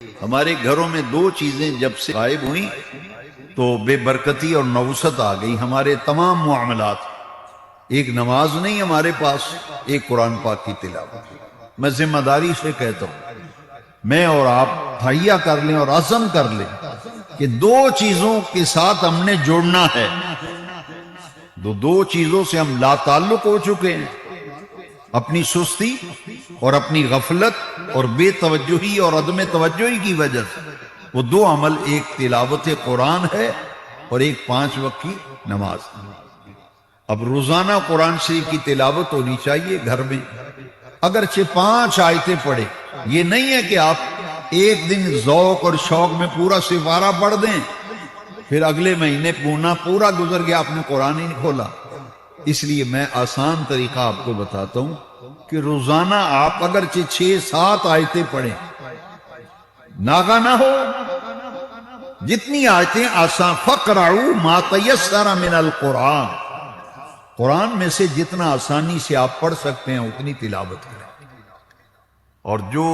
ہمارے گھروں میں دو چیزیں جب سے غائب ہوئیں تو بے برکتی اور نوست آ گئی ہمارے تمام معاملات۔ ایک نماز نہیں ہمارے پاس، ایک قرآن پاک کی تلاوت۔ میں ذمہ داری سے کہتا ہوں، میں اور آپ تہیہ کر لیں اور عزم کر لیں کہ دو چیزوں کے ساتھ ہم نے جڑنا ہے۔ دو چیزوں سے ہم لا تعلق ہو چکے ہیں، اپنی سستی اور اپنی غفلت اور بے توجہی اور عدم توجہی کی وجہ سے۔ وہ دو عمل، ایک تلاوت قرآن ہے اور ایک 5 وقت کی نماز۔ اب روزانہ قرآن شریف کی تلاوت ہونی چاہیے گھر میں، اگرچہ 5 آیتیں پڑھیں۔ یہ نہیں ہے کہ آپ ایک دن ذوق اور شوق میں پورا سپارہ پڑھ دیں، پھر اگلے مہینے پورا گزر گیا، آپ نے قرآن ہی نہیں کھولا۔ اس لیے میں آسان طریقہ آپ کو بتاتا ہوں کہ روزانہ آپ اگرچہ 6-7 آیتیں پڑھیں، ناغہ نہ ہو، جتنی آیتیں آسان، فَقْرَعُوا مَا تَيَسَّرَ مِنَ الْقُرْآنِ، قرآن میں سے جتنا آسانی سے آپ پڑھ سکتے ہیں اتنی تلاوت کریں۔ اور جو